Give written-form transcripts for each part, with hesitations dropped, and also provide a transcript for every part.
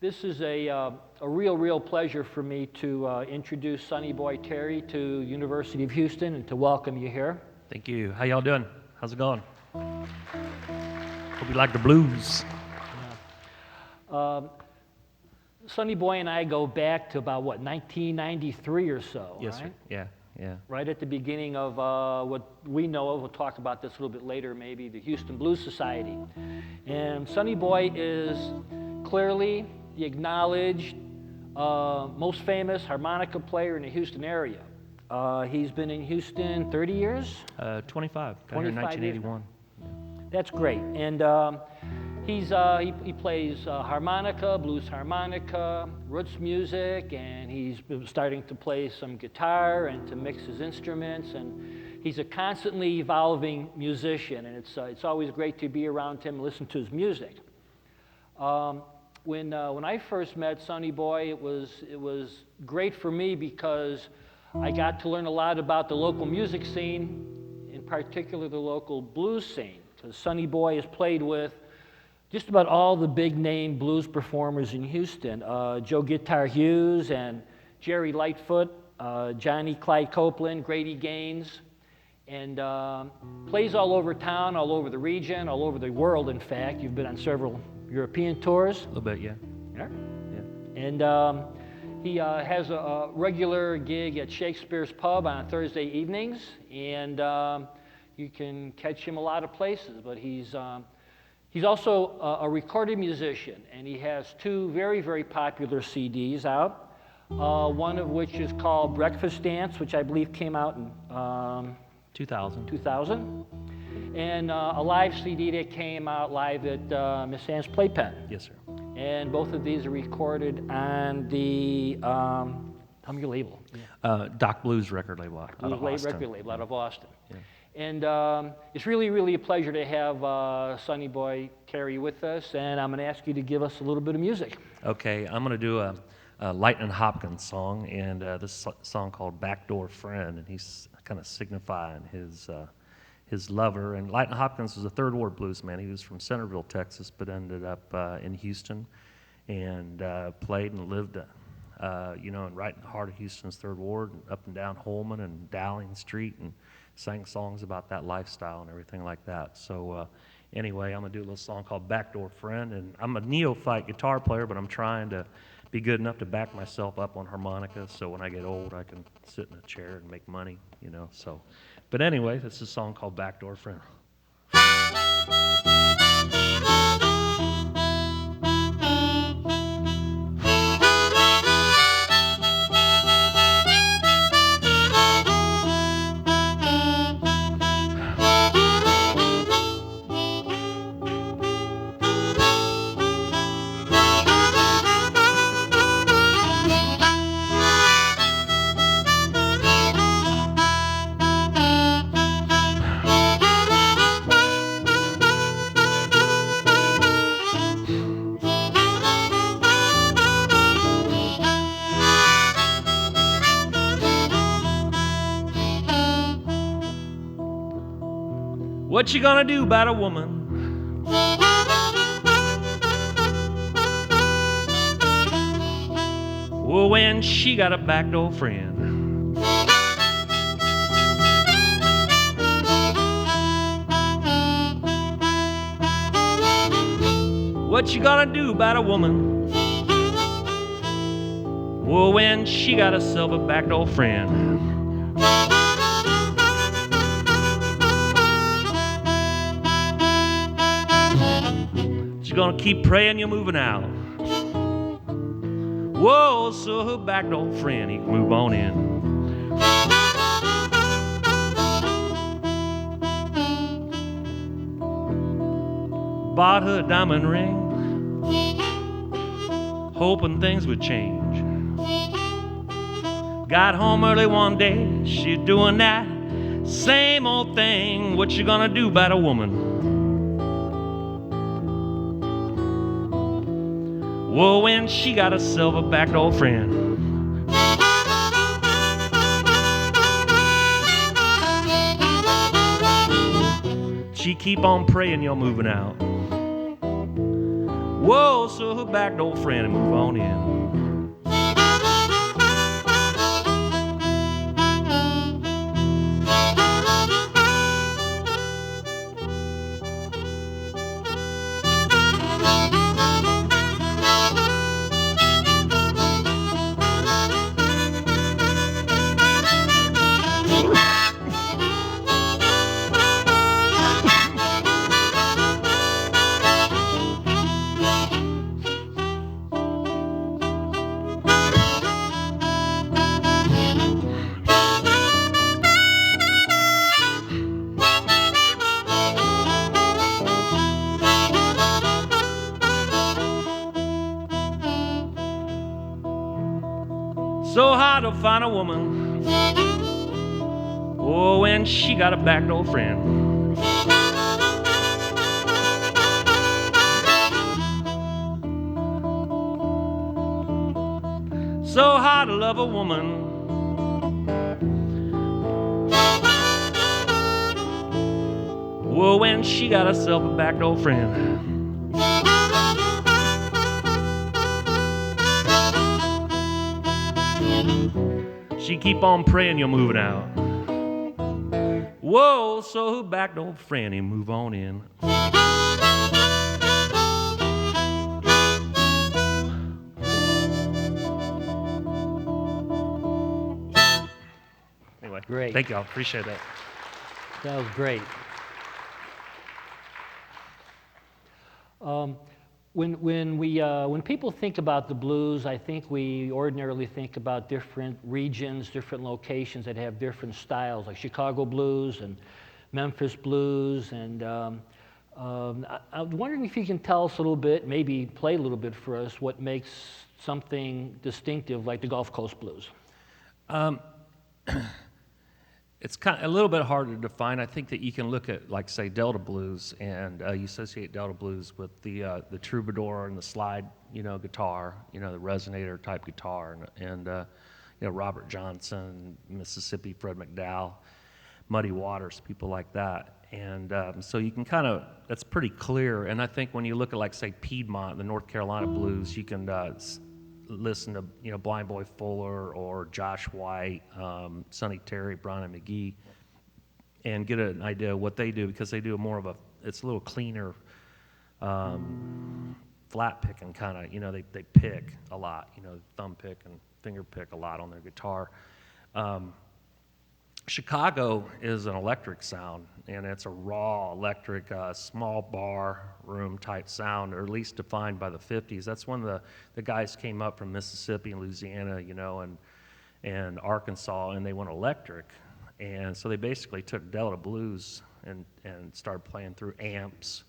This is a real pleasure for me to introduce Sonny Boy Terry to University of Houston and to welcome you here. Thank you. How y'all doing? How's it going? Hope you like the blues. Sonny Boy and I go back to about, 1993 or so, Yes, right? sir. Yeah. Right at the beginning of what we know of, we'll talk about this a little bit later maybe, the Houston Blues Society. And Sonny Boy is clearly the acknowledged, most famous harmonica player in the Houston area. He's been in Houston 30 years? 25. Got here in 1981. That's great. And he plays harmonica, blues harmonica, roots music, and he's been starting to play some guitar and to mix his instruments. And he's a constantly evolving musician, and it's always great to be around him and listen to his music. When I first met Sonny Boy, it was great for me because I got to learn a lot about the local music scene, in particular the local blues scene, because Sonny Boy has played with just about all the big name blues performers in Houston, Joe Guitar Hughes and Jerry Lightfoot, Johnny Clyde Copeland, Grady Gaines, and plays all over town, all over the region, all over the world, in fact. You've been on several European tours. A little bit, yeah. Yeah. And he has a regular gig at Shakespeare's Pub on Thursday evenings, and you can catch him a lot of places, but he's also a recorded musician, and he has two very popular CDs out, one of which is called Breakfast Dance, which I believe came out in 2000, and a live CD that came out live at Miss Ann's Playpen. Yes, sir. And both of these are recorded on the, tell me your label. Doc Blues record label out of Austin. Record label out of Austin. Yeah. And it's really a pleasure to have Sonny Boy Terry with us, and I'm going to ask you to give us a little bit of music. Okay, I'm going to do a Lightnin' Hopkins song, and this song called Backdoor Friend, and he's kind of signifying his lover. And Lightnin' Hopkins was a Third Ward blues man. He was from Centerville, Texas, but ended up in Houston and played and lived, right in the heart of Houston's Third Ward, up and down Holman and Dowling Street, and sang songs about that lifestyle and everything like that. So anyway, I'm going to do a little song called Backdoor Friend, and I'm a neophyte guitar player, but I'm trying to be good enough to back myself up on harmonica, so when I get old, I can sit in a chair and make money, so. But anyway, this is a song called Backdoor Friend. What you gonna do about a woman? Well, when she got a backdoor friend. What you gonna do about a woman? Well, when she got herself a backdoor friend. Gonna keep praying you're moving out. Whoa, so her backdoor friend, he can move on in. Bought her a diamond ring, hoping things would change. Got home early one day, she's doing that same old thing. What you gonna do about a woman? Well, when she got herself a backdoor friend. She keep on praying you're moving out. Whoa, so her backdoor friend and move on in. So hard to find a woman, oh, when she got a backdoor friend. So hard to love a woman, oh, when she got herself a backdoor friend. She keep on praying you're moving out. Whoa, so her backdoor friend, he move on in. Anyway, Great. thank y'all. Appreciate that. That was great. When people think about the blues, I think we ordinarily think about different regions, different locations that have different styles, like Chicago blues and Memphis blues. And I'm wondering if you can tell us a little bit, maybe play a little bit for us, what makes something distinctive like the Gulf Coast blues. It's kind of a little bit harder to define. I think that you can look at, like, say, Delta blues, and you associate Delta blues with the troubadour and the slide, guitar, the resonator type guitar, and Robert Johnson, Mississippi, Fred McDowell, Muddy Waters, people like that. And so you can kind of, that's pretty clear. And I think when you look at, like, say, Piedmont, the North Carolina blues, you can listen to Blind Boy Fuller or Josh White, Sonny Terry, Brian McGee, and get an idea of what they do, because they do more of it's a little cleaner, flat picking kind of, they pick a lot, thumb pick and finger pick a lot on their guitar. Chicago is an electric sound, and it's a raw electric, small bar room type sound, or at least defined by the 50s. That's when the guys came up from Mississippi and Louisiana, and Arkansas, and they went electric. And so they basically took Delta blues and started playing through amps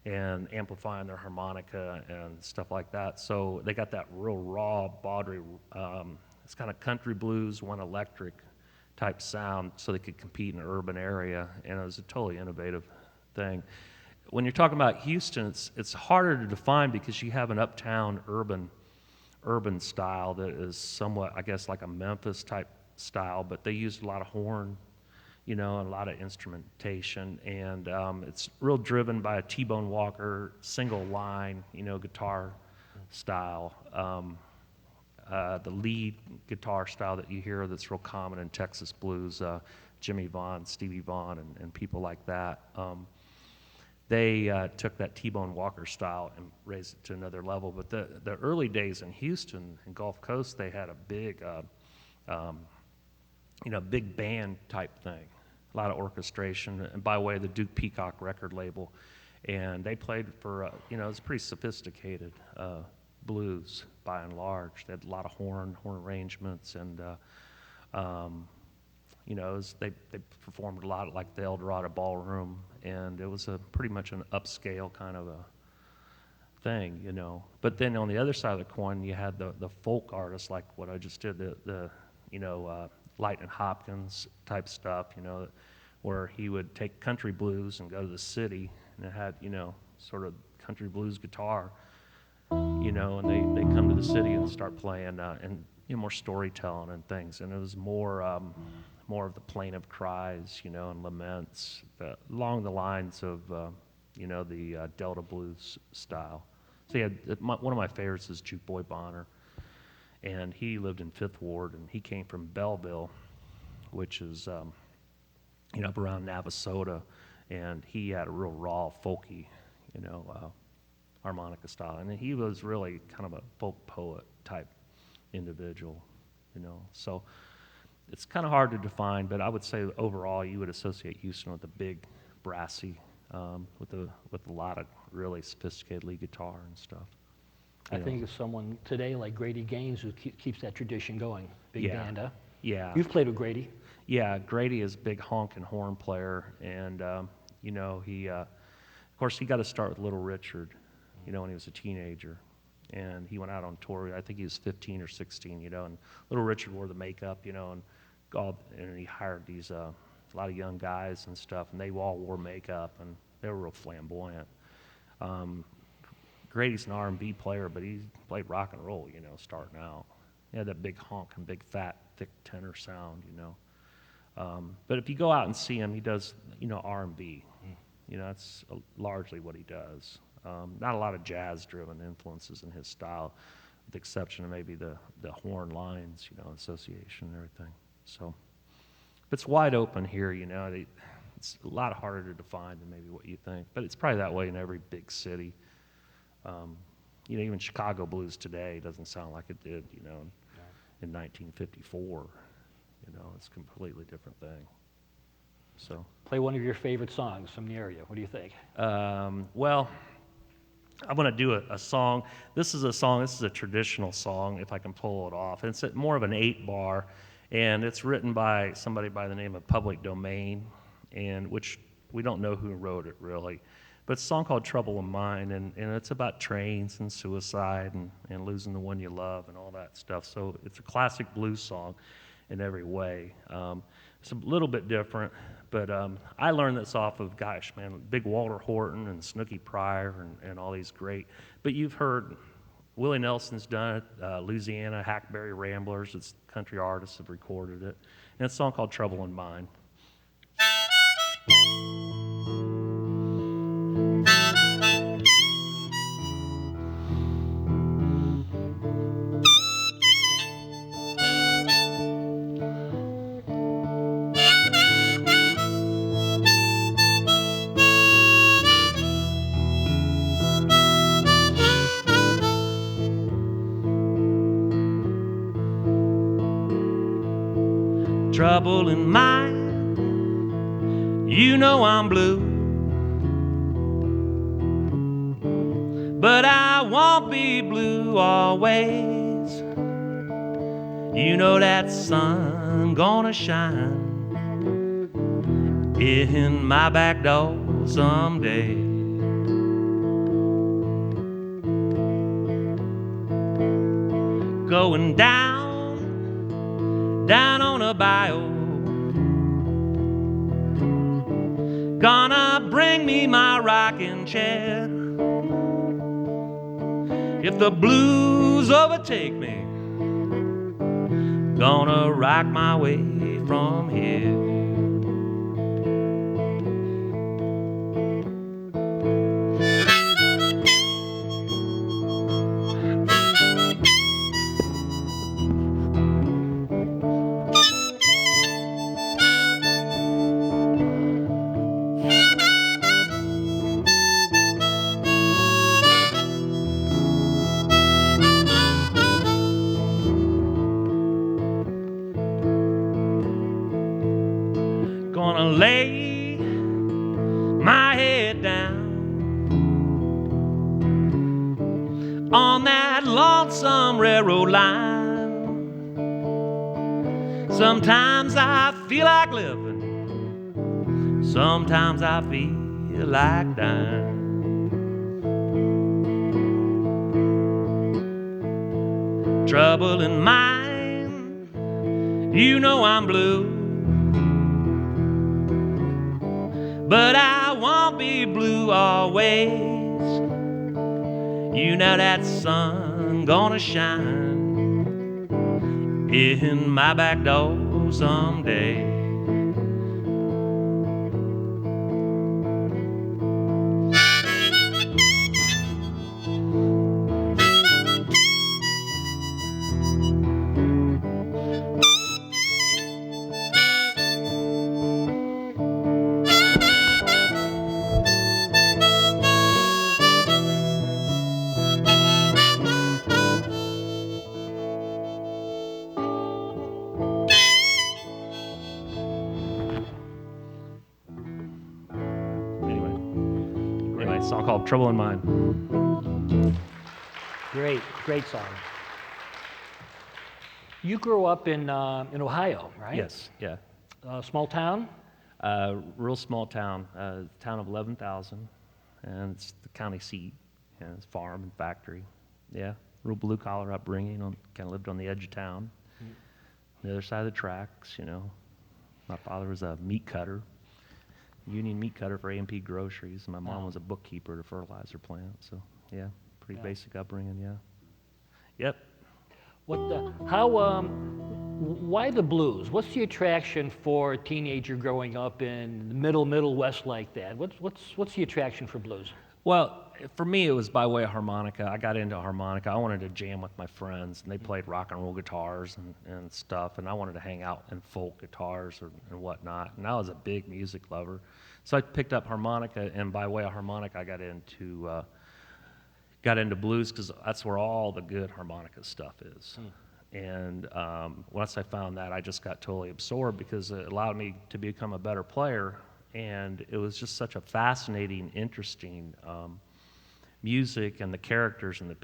and amplifying their harmonica and stuff like that. So they got that real raw, bawdry, it's kind of country blues, one electric type sound, so they could compete in an urban area, and it was a totally innovative thing. When you're talking about Houston, it's harder to define, because you have an uptown urban style that is somewhat, I guess, like a Memphis type style, but they use a lot of horn, and a lot of instrumentation, and it's real driven by a T-Bone Walker single line, guitar style. The lead guitar style that you hear that's real common in Texas blues, Jimmy Vaughn, Stevie Vaughan, and people like that. They took that T-Bone Walker style and raised it to another level. But the early days in Houston and Gulf Coast, they had a big, big band type thing, a lot of orchestration, and by way of the Duke Peacock record label. And they played for, it was pretty sophisticated blues by and large. They had a lot of horn arrangements, and they performed a lot at, like, the El Dorado Ballroom, and it was pretty much an upscale kind of a thing, But then on the other side of the coin, you had the folk artists, like what I just did, the Lightnin' Hopkins type stuff, where he would take country blues and go to the city, and it had, sort of country blues guitar, and they come to the city and start playing, and more storytelling and things, and it was more of the plaintive cries, and laments, along the lines of, the Delta blues style. So yeah, one of my favorites is Juke Boy Bonner, and he lived in Fifth Ward, and he came from Belleville, which is up around Navasota, and he had a real raw, folky, harmonica style, and he was really kind of a folk poet type individual, So it's kind of hard to define, but I would say overall you would associate Houston with a big, brassy, with a lot of really sophisticated lead guitar and stuff. I think of someone today like Grady Gaines who keeps that tradition going. Big band, huh? Yeah. You've played with Grady. Yeah, Grady is a big honk and horn player, and he, of course, he got to start with Little Richard, when he was a teenager, and he went out on tour. I think he was 15 or 16, and Little Richard wore the makeup, and he hired these a lot of young guys and stuff, and they all wore makeup, and they were real flamboyant. Grady's an R&B player, but he played rock and roll, starting out. He had that big honk and big fat, thick tenor sound, But if you go out and see him, he does, R&B. That's largely what he does. Not a lot of jazz-driven influences in his style, with the exception of maybe the horn lines, association and everything. So, but it's wide open here, It's a lot harder to define than maybe what you think, but it's probably that way in every big city. Even Chicago blues today doesn't sound like it did, in 1954. It's a completely different thing. So play one of your favorite songs from the area. What do you think? Well, I'm going to do a song. This is a traditional song, if I can pull it off. It's more of an 8-bar, and it's written by somebody by the name of Public Domain, and which we don't know who wrote it really. But it's a song called Trouble in Mind, and it's about trains and suicide and losing the one you love and all that stuff. So it's a classic blues song in every way. It's a little bit different, but I learned this off of, big Walter Horton and Snooky Pryor and all these great. But you've heard Willie Nelson's done it, Louisiana, Hackberry Ramblers, it's country artists have recorded it. And it's a song called Trouble in Mind. Trouble in mind, I'm blue, but I won't be blue always. That sun gonna shine in my back door someday. Going down on a bayou, gonna bring me my rocking chair. If the blues overtake me, gonna rock my way from here. Gonna lay my head down on that lonesome railroad line. Sometimes I feel like living, sometimes I feel like dying. Trouble in mind, I'm blue, but I won't be blue always. That sun gonna shine in my back door someday. anyway, a song called Trouble in Mind. Great song. You grew up in Ohio, right? Yes, yeah. Small town? Real small town, town of 11,000, and it's the county seat, and it's farm and factory. Yeah, real blue collar upbringing. Kind of lived on the edge of town, the other side of the tracks. You know, my father was a meat cutter, union meat cutter for A&P Groceries. And my mom was a bookkeeper at a fertilizer plant. So yeah, pretty basic upbringing. Yeah. Yep. Why the blues? What's the attraction for a teenager growing up in the Middle West like that? What's the attraction for blues? Well, for me, it was by way of harmonica. I got into harmonica. I wanted to jam with my friends, and they played rock and roll guitars and stuff, and I wanted to hang out in folk guitars and whatnot. And I was a big music lover. So I picked up harmonica, and by way of harmonica, I got into blues because that's where all the good harmonica stuff is. And once I found that, I just got totally absorbed because it allowed me to become a better player. And it was just such a fascinating, interesting music and the characters and the